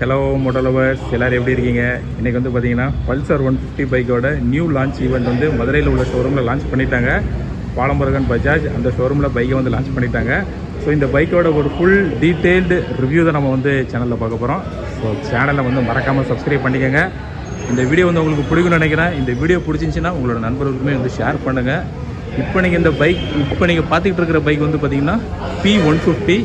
Hello மோட்டோலவர்ஸ் எல்லோரும் எப்படி இருக்கீங்க? இன்றைக்கி வந்து பார்த்தீங்கன்னா பல்சர் 150 பைக்கோட நியூ லான்ச் ஈவெண்ட் வந்து மதுரையில் உள்ள ஷோரூமில் லான்ச் பண்ணிட்டாங்க. பாலமுருகன் பஜாஜ் அந்த ஷோரூமில் பைக்கை வந்து லான்ச் பண்ணிட்டாங்க. ஸோ இந்த பைக்கோட ஒரு ஃபுல் டீட்டெயில்டு ரிவ்யூ தான் நம்ம வந்து சேனலில் பார்க்க போகிறோம். ஸோ சேனலை வந்து மறக்காமல் சப்ஸ்கிரைப் பண்ணிக்கோங்க. இந்த வீடியோ வந்து உங்களுக்கு பிடிக்கும்னு நினைக்கிறேன். இந்த வீடியோ பிடிச்சிருந்துச்சின்னா உங்களோட நண்பர்களுக்குமே வந்து ஷேர் பண்ணுங்கள். இப்போ நீங்கள் பார்த்துக்கிட்டு இருக்கிற பைக் வந்து பார்த்திங்கன்னா P150.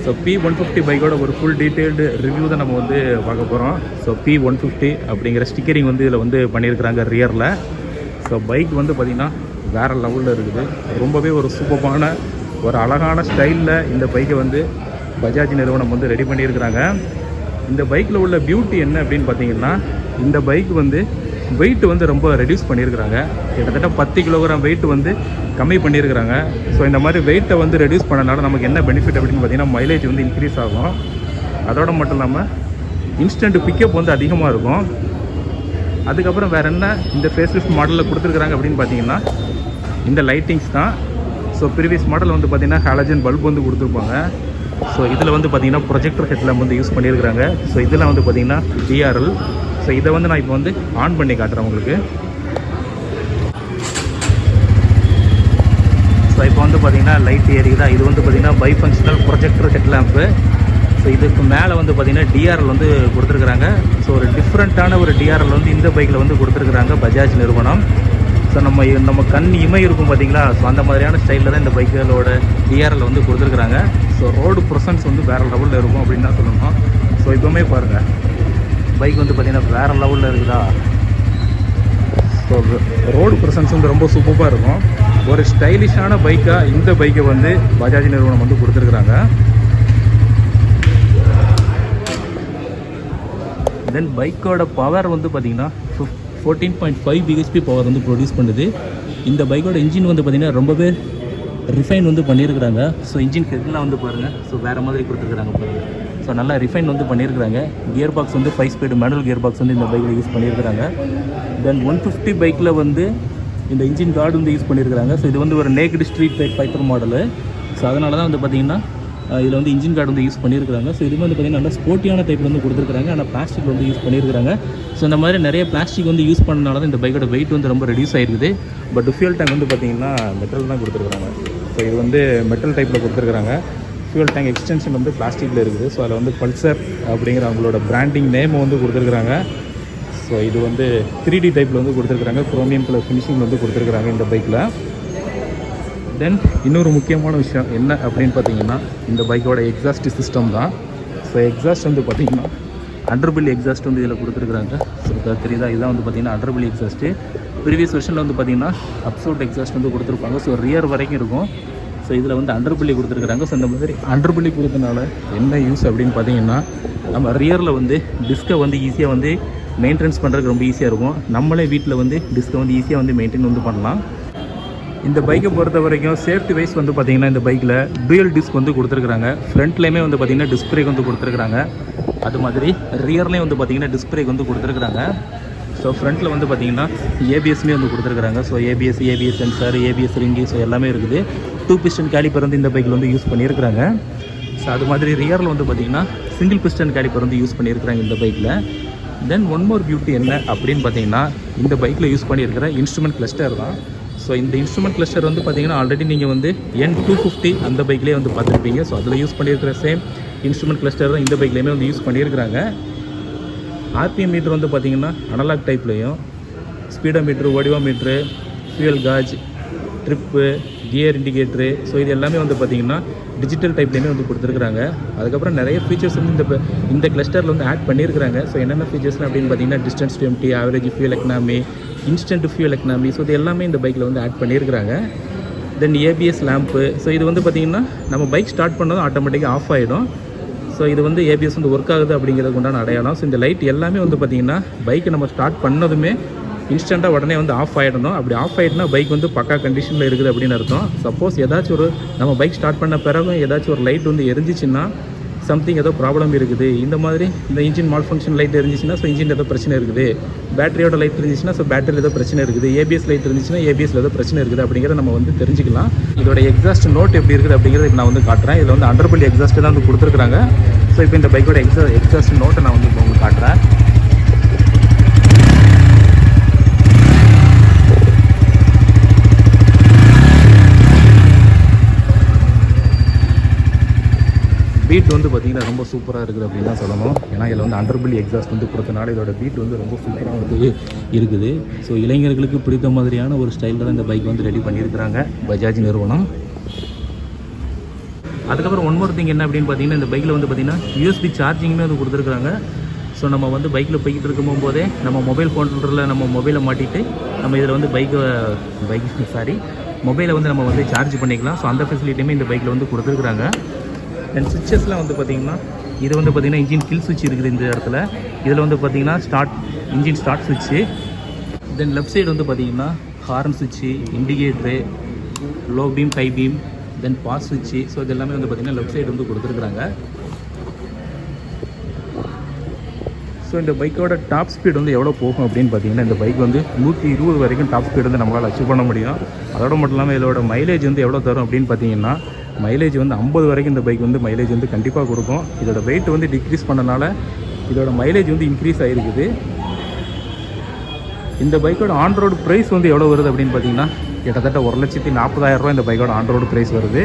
ஸோ P150 பைக்கோட ஒரு ஃபுல் டீட்டெயில்டு ரிவ்யூ தான் நம்ம வந்து பார்க்க போகிறோம். ஸோ P150 அப்படிங்கிற ஸ்டிக்கரிங் வந்து இதில் வந்து பண்ணியிருக்கிறாங்க ரியரில். ஸோ பைக் வந்து பார்த்திங்கன்னா வேறு லெவலில் இருக்குது. ரொம்பவே ஒரு சூப்பரான ஒரு அழகான ஸ்டைலில் இந்த பைக்கை வந்து பஜாஜ் நிறுவனம் வந்து ரெடி பண்ணியிருக்கிறாங்க. இந்த பைக்கில் உள்ள பியூட்டி என்ன அப்படின்னு பார்த்தீங்கன்னா, இந்த பைக் வந்து வெயிட் வந்து ரொம்ப ரெடியூஸ் பண்ணியிருக்கிறாங்க. கிட்டத்தட்ட 10 கிலோகிராம் வெயிட் வந்து கம்மி பண்ணியிருக்கிறாங்க. ஸோ இந்த மாதிரி வெயிட்டை வந்து ரெடியூஸ் பண்ணனால நமக்கு என்ன பெனிஃபிட் அப்படின்னு பார்த்தீங்கன்னா, மைலேஜ் வந்து இன்க்ரீஸ் ஆகும். அதோடு மட்டும் இல்லாமல் இன்ஸ்டன்ட் பிக்கப் வந்து அதிகமாக இருக்கும். அதுக்கப்புறம் வேறு என்ன இந்த ஃபேஸ்லிஃப்ட் மாடலில் கொடுத்துருக்குறாங்க அப்படின்னு பார்த்தீங்கன்னா, இந்த லைட்டிங்ஸ் தான். ஸோ ப்ரீவியஸ் மாடல் வந்து பார்த்திங்கன்னா ஹாலஜன் பல்ப் வந்து கொடுத்துருப்பாங்க. ஸோ இதில் வந்து பார்த்திங்கன்னா ப்ரொஜெக்டர் ஹெட்லாம் வந்து யூஸ் பண்ணியிருக்கிறாங்க. ஸோ இதில் வந்து பார்த்திங்கன்னா DRL. ஸோ இதை வந்து நான் இப்போ வந்து ஆன் பண்ணி காட்டுறேன் உங்களுக்கு. ஸோ இப்போ வந்து பார்த்திங்கன்னா லைட் ஏரியுதா. இது வந்து பார்த்திங்கன்னா by functional projector head lamp. So இதுக்கு மேலே வந்து பார்த்திங்கன்னா DRL வந்து கொடுத்துருக்குறாங்க. ஸோ ஒரு டிஃப்ரெண்ட்டான ஒரு DRL வந்து இந்த பைக்கில் வந்து கொடுத்துருக்குறாங்க பஜாஜ் நிறுவனம். ஸோ நம்ம கண் இமை இருக்கும் பார்த்திங்களா. ஸோ அந்த மாதிரியான ஸ்டைலில் தான் இந்த பைக்குகளோட DRL வந்து கொடுத்துருக்குறாங்க. ஸோ ரோடு ப்ரெசன்ஸ் வந்து வேறு லெவலில் இருக்கும் அப்படின்னு தான் சொல்லணும். ஸோ இப்போவுமே பாருங்கள், பைக் வந்து பார்த்திங்கன்னா வேறு லெவலில் இருக்குதா. ஸோ ரோடு ப்ரெசன்ஸ் வந்து ரொம்ப சூப்பராக இருக்கும். ஒரு ஸ்டைலிஷான பைக்காக இந்த பைக்கை வந்து பஜாஜ் நிறுவனம் வந்து கொடுத்துருக்குறாங்க. தென் பைக்கோட பவர் வந்து பார்த்திங்கன்னா 14.5 bhp பவர் வந்து ப்ரொடியூஸ் பண்ணுது. இந்த பைக்கோட இன்ஜின் வந்து பார்த்திங்கன்னா ரொம்பவே ரிஃபைன் வந்து பண்ணியிருக்கிறாங்க. ஸோ இன்ஜின் ஹெட்லாம் வந்து பாருங்கள், ஸோ வேறு மாதிரி கொடுத்துருக்குறாங்க பாருங்கள். ஸோ நல்லா ரிஃபைன் வந்து பண்ணியிருக்கிறாங்க. கியர் பாக்ஸ் வந்து 5 ஸ்பீடு மேனுவல் கியர் பாக்ஸ் வந்து இந்த பைக்கில் யூஸ் பண்ணியிருக்கிறாங்க. தென் 150 பைக்கில் வந்து இந்த இன்ஜின் கார்டு வந்து யூஸ் பண்ணியிருக்கிறாங்க. ஸோ இது வந்து ஒரு naked street bike fighter model. So அதனால தான் வந்து பார்த்திங்கன்னா இதில் வந்து இன்ஜின் கார்டு வந்து யூஸ் பண்ணியிருக்கிறாங்க. ஸோ இதுவுமே வந்து பார்த்திங்கன்னா நல்லா ஸ்போர்ட்டியான டைப்பில் வந்து கொடுத்துருக்காங்க. ஆனால் பிளாஸ்டிக் வந்து யூஸ் பண்ணியிருக்கிறாங்க. ஸோ இந்த மாதிரி நிறைய பிளாஸ்டிக் வந்து யூஸ் பண்ணனால தான் இந்த பைக்கோட வெயிட் வந்து ரொம்ப ரெடியூஸ் ஆகிருக்குது. பட் ஃபியூல் டேங்க் வந்து பார்த்திங்கன்னா மெட்டல் தான் கொடுத்துருக்குறாங்க. ஸோ இது வந்து மெட்டல் டைப்பில் கொடுத்துருக்குறாங்க. ஃபியூல் டேங்க் எக்ஸ்டென்ஷன் வந்து பிளாஸ்டிக்கில் இருக்குது. ஸோ அதில் வந்து பல்சர் அப்படிங்கிற அவங்களோட பிராண்டிங் நேம் வந்து கொடுத்துருக்குறாங்க. ஸோ இது வந்து 3D டைப்பில் வந்து கொடுத்துருக்குறாங்க. குரோமியம் கலர் ஃபினிஷிங் வந்து கொடுத்துருக்குறாங்க இந்த பைக்கில். தென் இன்னொரு முக்கியமான விஷயம் என்ன அப்படின்னு பார்த்தீங்கன்னா, இந்த பைக்கோட எக்ஸாஸ்ட் சிஸ்டம் தான். ஸோ எக்ஸாஸ்ட் வந்து பார்த்திங்கன்னா அண்டர்பில் எக்ஸாஸ்ட் வந்து இதில் கொடுத்துருக்குறாங்க. ஸோ தெரியுதா, இதுதான் வந்து பார்த்திங்கன்னா அண்டர்பில் எக்ஸாஸ்ட்டு. ப்ரீவியஸ் வெர்ஷனில் வந்து பார்த்திங்கன்னா அப்சோட் எக்ஸாஸ்ட் வந்து கொடுத்துருப்பாங்க. ஸோ ரியர் வரைக்கும் இருக்கும். ஸோ இதில் வந்து அண்டர்பில்லி கொடுத்துருக்குறாங்க. ஸோ இந்த மாதிரி அண்டர்பில்லி கொடுத்தனால என்ன யூஸ் அப்படின்னு பார்த்தீங்கன்னா, நம்ம ரியரில் வந்து டிஸ்கை வந்து ஈஸியாக வந்து மெயின்டெனன்ஸ் பண்ணுறதுக்கு ரொம்ப ஈஸியாக இருக்கும். நம்மளே வீட்டில் வந்து டிஸ்கை வந்து ஈஸியாக வந்து மெயின்டைன் வந்து பண்ணலாம். இந்த பைக்கை பொறுத்த வரைக்கும் சேஃப்டி வைஸ் வந்து பார்த்திங்கன்னா இந்த பைக்கில் டூயல் டிஸ்க் வந்து கொடுத்துருக்குறாங்க. ஃப்ரண்ட்லேயுமே வந்து பார்த்திங்கன்னா டிஸ்க் பிரேக் வந்து கொடுத்துருக்குறாங்க. அது மாதிரி ரியர்லேயும் வந்து பார்த்திங்கன்னா டிஸ்க் பிரேக் வந்து கொடுத்துருக்குறாங்க. ஸோ ஃப்ரண்ட்டில் வந்து பார்த்திங்கன்னா ABSமே வந்து கொடுத்துருக்குறாங்க. So ABS sensor, ABS Rinki, so எல்லாமே இருக்குது. 2 பிஸ்டன் கேலிப்பர் வந்து இந்த பைக்கில் வந்து யூஸ் பண்ணியிருக்கிறாங்க. ஸோ அது மாதிரி ரியரில் வந்து பார்த்திங்கன்னா சிங்கிள் பிஸ்டன் கேலிப்பர் வந்து யூஸ் பண்ணியிருக்கிறாங்க இந்த பைக்கில். தென் ஒன் மோர் பியூட்டி என்ன அப்படின்னு பார்த்தீங்கன்னா, இந்த பைக்கில் யூஸ் பண்ணியிருக்கிற இன்ஸ்ட்ருமெண்ட் கிளஸ்டர் தான். ஸோ இந்த இன்ஸ்ட்ருமெண்ட் கிளஸ்டர் வந்து பார்த்திங்கன்னா ஆல்ரெடி நீங்கள் வந்து N250 அந்த பைக்லேயே வந்து பார்த்துருப்பீங்க. ஸோ அதில் யூஸ் பண்ணியிருக்கிற சேம் இன்ஸ்ட்ருமெண்ட் கிளஸ்டர் தான் இந்த பைக்லேயுமே வந்து யூஸ் பண்ணியிருக்கிறாங்க. RPM மீட்ரு வந்து பார்த்திங்கன்னா அனலாக் டைப்லேயும், speedometer, odometer, fuel gauge, trip, gear indicator, so இது எல்லாமே வந்து பார்த்திங்கன்னா டிஜிட்டல் டைப்லேயுமே வந்து கொடுத்துருக்குறாங்க. அதுக்கப்புறம் நிறைய ஃபீச்சர்ஸ் வந்து இந்த கிளஸ்டரில் வந்து ஆட் பண்ணியிருக்கிறாங்க. ஸோ என்னென்ன ஃபீச்சர்ஸ்லாம் அப்படின்னு பார்த்தீங்கன்னா, distance to empty, average fuel economy, instant fuel economy, so இது எல்லாமே இந்த பைக்கில் வந்து ஆட் பண்ணியிருக்கிறாங்க. தென் ABS லேம்ப்பு. ஸோ இது வந்து பார்த்திங்கன்னா நம்ம பைக் ஸ்டார்ட் பண்ணதும் ஆட்டோமேட்டிக்காக ஆஃப் ஆகிடும். ஸோ இது வந்து ABS வந்து ஒர்க் ஆகுது அப்படிங்கிறதுக்கு உண்டான அடையாளம். ஸோ இந்த லைட் எல்லாமே வந்து பார்த்திங்கன்னா பைக்கை நம்ம ஸ்டார்ட் பண்ணதுமே இன்ஸ்டண்ட்டாக உடனே வந்து ஆஃப் ஆகிடணும். அப்படி ஆஃப் ஆகிட்டுனா பைக் வந்து பக்கா கண்டிஷனில் இருக்குது அப்படின்னு அர்த்தம். சப்போஸ் ஏதாச்சும் ஒரு நம்ம பைக் ஸ்டார்ட் பண்ண பிறகு ஏதாச்சும் ஒரு லைட் வந்து எரிஞ்சிச்சின்னா சம்திங் ஏதோ ப்ராப்ளம் இருக்குது. இந்த மாதிரி இந்த இன்ஜின் மால் ஃபங்க்ஷன் லைட் இருந்துச்சுன்னா ஸோ இன்ஜின் ஏதோ பிரச்சனை இருக்குது. பேட்டரியோட லைட் இருந்துச்சுன்னா ஸோ பேட்டரியில் ஏதோ பிரச்சனை இருக்குது. ABS லைட் இருந்துச்சுன்னா ABSல ஏதோ பிரச்சனை இருக்குது அப்படிங்கிறத நம்ம வந்து தெரிஞ்சுக்கலாம். இதோட எக்ஸாஸ்ட் நோட் எப்படி இருக்குது அப்படிங்கிறத நான் வந்து காட்டுறேன். இதில் வந்து அண்டர்பில் எக்ஸாஸ்ட் தான் வந்து கொடுத்துருக்குறாங்க. ஸோ இப்போ இந்த பைக்கோட எக்ஸாஸ்ட் நோட்டை நான் வந்து இப்போ உங்களுக்கு காட்டுறேன். பீட் வந்து பார்த்திங்கன்னா ரொம்ப சூப்பராக இருக்குது அப்படின்னு தான் சொல்லணும். ஏன்னா இதில் வந்து அண்டர்பில் எக்ஸாஸ்ட் வந்து கொடுத்தனால இதோட பீட் வந்து ரொம்ப சூப்பராக வந்து இருக்குது. ஸோ இளைஞர்களுக்கு பிடித்த மாதிரியான ஒரு ஸ்டைலில் தான் இந்த பைக் வந்து ரெடி பண்ணியிருக்கிறாங்க பஜாஜ் நிறுவனம். அதுக்கப்புறம் ஒன் மோர் திங் என்ன அப்படின்னு பார்த்தீங்கன்னா, இந்த பைக்கில் வந்து பார்த்திங்கன்னா யூஎஸ்பி சார்ஜிங்குமே வந்து கொடுத்துருக்குறாங்க. ஸோ நம்ம வந்து பைக்கில் போய்கிட்டு இருக்கும் போதே நம்ம மொபைல் ஃபோனில் நம்ம மொபைலை மாட்டிட்டு நம்ம இதில் வந்து மொபைலை வந்து நம்ம வந்து சார்ஜ் பண்ணிக்கலாம். ஸோ அந்த ஃபெசிலிட்டியுமே இந்த பைக்கில் வந்து கொடுத்துருக்குறாங்க. தென் சுவிட்சஸ்லாம் வந்து பார்த்திங்கன்னா, இது வந்து பார்த்திங்கன்னா இன்ஜின் கில் சுவிட்ச் இருக்குது இந்த இடத்துல. இதில் வந்து பார்த்திங்கன்னா இன்ஜின் ஸ்டார்ட் சுவிட்சு. தென் லெஃப்ட் சைடு வந்து பார்த்திங்கன்னா ஹார்ன் சுவிட்சு, indicator, low beam, high beam, then pass சுவிட்சு. ஸோ இது எல்லாமே வந்து பார்த்திங்கன்னா லெஃப்ட் சைடு வந்து கொடுத்துருக்குறாங்க. ஸோ இந்த பைக்கோட டாப் ஸ்பீட் வந்து எவ்வளோ போகும் அப்படின்னு பார்த்தீங்கன்னா, இந்த பைக் வந்து 120 வரைக்கும் டாப் ஸ்பீட் வந்து நம்மளால் அச்சீவ் பண்ண முடியும். அதோட மட்டும் இல்லாமல் இதோட மைலேஜ் வந்து எவ்வளோ தரும் அப்படின்னு பார்த்தீங்கன்னா, மைலேஜ் வந்து 50 வரைக்கும் இந்த பைக் வந்து மைலேஜ் வந்து கண்டிப்பாக கொடுக்கும். இதோட வெயிட் வந்து டிக்ரீஸ் பண்ணனால இதோட மைலேஜ் வந்து இன்க்ரீஸ் ஆகிருக்குது. இந்த பைக்கோட ஆன் ரோடு ப்ரைஸ் வந்து எவ்வளோ வருது அப்படின்னு பார்த்தீங்கன்னா, கிட்டத்தட்ட 1,40,000 இந்த பைக்கோட ஆன் ரோடு ப்ரைஸ் வருது.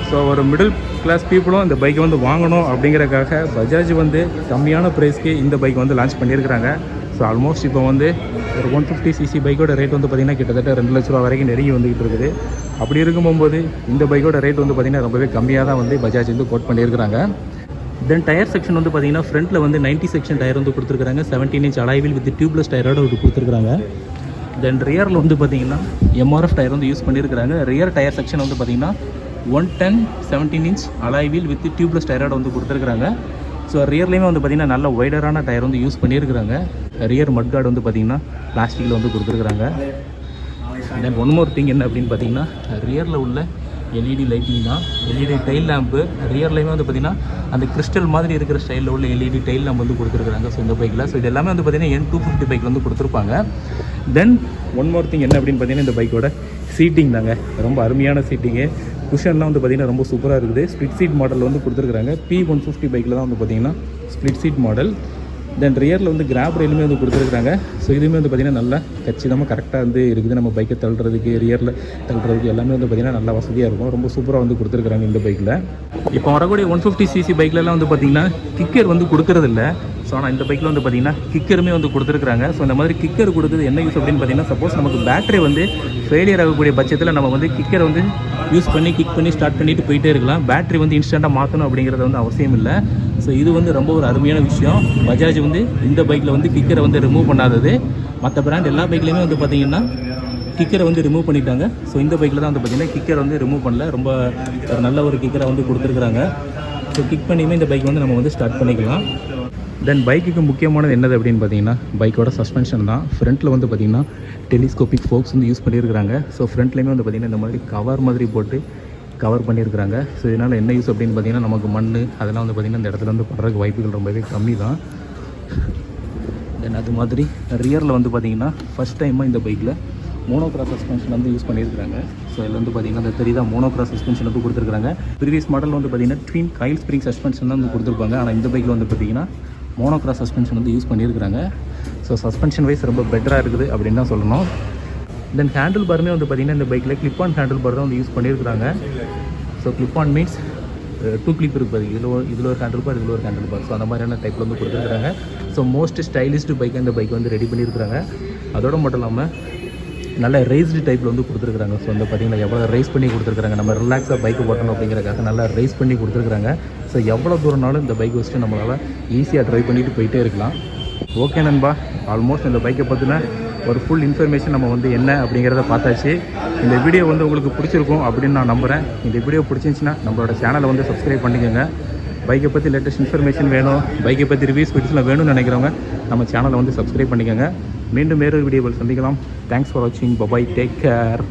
ஸோ ஒரு மிடில் கிளாஸ் பீப்புளும் இந்த பைக்கை வந்து வாங்கணும் அப்படிங்கிறக்காக பஜாஜ் வந்து கம்மியான ப்ரைஸ்க்கு இந்த பைக் வந்து லான்ச் பண்ணியிருக்கிறாங்க. ஸோ ஆல்மோஸ்ட் இப்போ வந்து ஒரு 150cc பைக்கோட ரேட் வந்து பார்த்திங்கன்னா கிட்டத்தட்ட 2 லட்ச ரூபா வரைக்கும் நெருங்கி வந்துகிட்டு இருக்குது. அப்படி இருக்கும்போது இந்த பைக்கோட ரேட் வந்து பார்த்திங்கன்னா ரொம்பவே கம்மியாக தான் வந்து பஜாஜ் வந்து கோட் பண்ணியிருக்கிறாங்க. தென் டயர் செக்ஷன் வந்து பார்த்திங்கன்னா ஃப்ரண்ட்டில் வந்து 90 செக்ஷன் டயர் வந்து கொடுத்துருக்காங்க. 17 inch அலாய்வில் வித் டியூப்லெஸ் டயரோட ஒரு கொடுத்துருக்காங்க. தென் ரியரில் வந்து பார்த்திங்கன்னா MRF டயர் வந்து யூஸ் பண்ணியிருக்கிறாங்க. ரியர் டயர் செக்ஷன் வந்து பார்த்திங்கன்னா 110 17 inch அலாய்வில் வித் டியூப்லெஸ் டயரோட வந்து கொடுத்துருக்காங்க. ஸோ ரியர்லேயுமே வந்து பார்த்திங்கன்னா நல்ல வைடரான டயர் வந்து யூஸ் பண்ணியிருக்கிறாங்க. ரியர் மட் கார்டு வந்து பார்த்திங்கன்னா பிளாஸ்டிக்கில் வந்து கொடுத்துருக்குறாங்க. தென் ஒன் மோர் திங் என்ன அப்படின்னு பார்த்தீங்கன்னா, ரியரில் உள்ள LED லைட்டிங் தான். LED டைல் லேம்ப்பு ரியர்லேயுமே வந்து பார்த்திங்கன்னா அந்த கிறிஸ்டல் மாதிரி இருக்கிற ஸ்டைலில் உள்ள LED டைல் லேம்ப் வந்து கொடுத்துருக்குறாங்க. ஸோ இந்த பைக்கில் ஸோ இது எல்லாமே வந்து பார்த்திங்கன்னா N250 பைக்கில் வந்து கொடுத்துருப்பாங்க. தென் ஒன் மோர் திங் என்ன அப்படின்னு பார்த்தீங்கன்னா, இந்த பைக்கோட சீட்டிங் தாங்க. ரொம்ப அருமையான சீட்டிங்கு. குஷன்லாம் வந்து பார்த்திங்கன்னா ரொம்ப சூப்பராக இருக்குது. ஸ்ப்ளிட் சீட் மாடல் வந்து கொடுத்துருக்குறாங்க. P150 பைக்கில் தான் வந்து பார்த்திங்கன்னா ஸ்ப்ளிட் சீட் மாடல். தென் ரியரில் வந்து கிராப் ரயிலுமே வந்து கொடுத்துருக்குறாங்க. ஸோ இதுவுமே வந்து பார்த்திங்கன்னா நல்லா கச்சிதமாக கரெக்டாக வந்து இருக்குது. நம்ம பைக்கை தள்ளுறதுக்கு ரியரில் தள்ளுறதுக்கு எல்லாமே வந்து பார்த்திங்கன்னா நல்லா வசதியாக இருக்கும். ரொம்ப சூப்பராக வந்து கொடுத்துருக்குறாங்க இந்த பைக்கில். இப்போ வரக்கூடிய 150cc பைக்லலாம் வந்து பார்த்திங்கன்னா கிக்கர் வந்து கொடுக்குறதில்ல. ஸோ ஆனால் இந்த பைக்கில் வந்து பார்த்திங்கன்னா கிக்கருமே வந்து கொடுத்துருக்குறாங்க. ஸோ இந்த மாதிரி கிக்கர் கொடுக்குறது என்ன யூஸ் அப்படின்னு பார்த்திங்கன்னா, சப்போஸ் நமக்கு பேட்டரி வந்து ஃபெயிலியர் ஆகக்கூடிய பட்சத்தில் நம்ம வந்து கிக்கரை வந்து யூஸ் பண்ணி கிக் பண்ணி ஸ்டார்ட் பண்ணிட்டு போயிட்டே இருக்கலாம். பேட்டரி வந்து இன்ஸ்டண்ட்டாக மாற்றணும் அப்படிங்கிறது வந்து அவசியம் இல்லை. ஸோ இது வந்து ரொம்ப ஒரு அருமையான விஷயம். பஜாஜ் வந்து இந்த பைக்கில் வந்து கிக்கரை வந்து ரிமூவ் பண்ணாதது. மற்ற பிராண்ட் எல்லா பைக்லேயுமே வந்து பார்த்திங்கன்னா கிக்கரை வந்து ரிமூவ் பண்ணிட்டாங்க. ஸோ இந்த பைக்கில் தான் வந்து பார்த்திங்கன்னா கிக்கரை வந்து ரிமூவ் பண்ணல. ரொம்ப ஒரு நல்ல ஒரு கிக்கரை வந்து கொடுத்துருக்குறாங்க. ஸோ கிக் பண்ணியுமே இந்த பைக் வந்து நம்ம வந்து ஸ்டார்ட் பண்ணிக்கலாம். தென் பைக்குக்கு முக்கியமானது என்னது அப்படின்னு பார்த்தீங்கன்னா, பைக்கோட சஸ்பென்ஷன் தான். ஃப்ரண்ட்டில் வந்து பார்த்திங்கன்னா டெலிஸ்கோபிக் ஃபோக்ஸ் வந்து யூஸ் பண்ணியிருக்கிறாங்க. ஸோ ஃப்ரண்ட்லேயுமே வந்து பார்த்திங்கன்னா இந்த மாதிரி கவர் மாதிரி போட்டு கவர் பண்ணியிருக்கிறாங்க. ஸோ இதனால் என்ன யூஸ் அப்படின்னு பார்த்தீங்கன்னா, நமக்கு மண் அதெல்லாம் வந்து பார்த்திங்கன்னா இந்த இடத்துல வந்து படுறதுக்கு வாய்ப்புகள் ரொம்பவே கம்மி தான். தென் அது மாதிரி ரியரில் வந்து பார்த்திங்கன்னா ஃபஸ்ட் டைமாக இந்த பைக்கில் மோனோக்ராஸ் சஸ்பென்ஷன் வந்து யூஸ் பண்ணியிருக்காங்க. ஸோ இதில் வந்து பார்த்திங்கன்னா அந்த தெரியுதா மோனோக்ராஸ் சஸ்பென்ஷன் வந்து கொடுத்துருக்காங்க. ப்ரீவியஸ் மாடல் வந்து பார்த்திங்கன்னா ட்வின் காயில் ஸ்ப்ரிங் சஸ்பென்ஷன் தான் வந்து கொடுத்துருப்பாங்க. ஆனால் இந்த பைக்கில் வந்து பார்த்திங்கன்னா மோனோக்ராஸ் சஸ்பென்ஷன் வந்து யூஸ் பண்ணியிருக்காங்க. ஸோ சஸ்பென்ஷன் வைஸ் ரொம்ப பெட்டராக இருக்குது அப்படின்னு தான் சொல்லணும். தென் ஹேண்டில் பாருமே வந்து பார்த்திங்கன்னா இந்த பைக்கில் கிளிப் ஆன் ஹேண்டில் பார் தான் வந்து யூஸ் பண்ணியிருக்காங்க. So clip on means 2 clip இருக்குது. இதில் ஒரு ஹேண்டில் பார், இதில் ஒரு ஹேண்டில் பார். ஸோ அந்த மாதிரியான டைப்பில் வந்து கொடுத்துருக்காங்க. ஸோ மோஸ்ட் ஸ்டைலிஷ்டு பைக்கை இந்த பைக் வந்து ரெடி பண்ணியிருக்கிறாங்க. அதோட மட்டும் இல்லாமல் நல்ல ரைஸ்டு டைப்பில் வந்து கொடுத்துருக்குறாங்க. ஸோ வந்து பார்த்திங்கன்னா எவ்வளோ ரைஸ் பண்ணி கொடுத்துருக்குறாங்க. நம்ம ரிலாக்ஸாக பைக்கு ஓட்டணும் அப்படிங்கிறக்காக நல்லா ரைஸ் பண்ணி கொடுத்துருக்குறாங்க. ஸோ எவ்வளோ தூரம்னாலும் இந்த பைக் வச்சுட்டு நம்மளால் ஈஸியாக ட்ரைவ் பண்ணிட்டு போயிட்டே இருக்கலாம். ஓகே நண்பா, ஆல்மோஸ்ட் இந்த பைக்கை பற்றின ஒரு ஃபுல் இன்ஃபர்மேஷன் நம்ம வந்து என்ன அப்படிங்கிறத பார்த்தாச்சு. இந்த வீடியோ வந்து உங்களுக்கு பிடிச்சிருக்கும் அப்படின்னு நான் நம்புகிறேன். இந்த வீடியோ பிடிச்சிருந்துச்சின்னா நம்மளோட சேனலை வந்து சப்ஸ்கிரைப் பண்ணிக்கோங்க. பைக்கை பற்றி லேட்டஸ்ட் இன்ஃபர்மேஷன் வேணும், பைக்கை பற்றி ரிவ்யூஸ் வீடியோஸ்லாம் வேணும்னு நினைக்கிறவங்க நம்ம சேனலை வந்து சப்ஸ்கிரைப் பண்ணிக்கோங்க. மீண்டும் வேறொரு வீடியோவில் சந்திக்கலாம். தேங்க்ஸ் ஃபார் வாட்சிங். Bye bye, take care.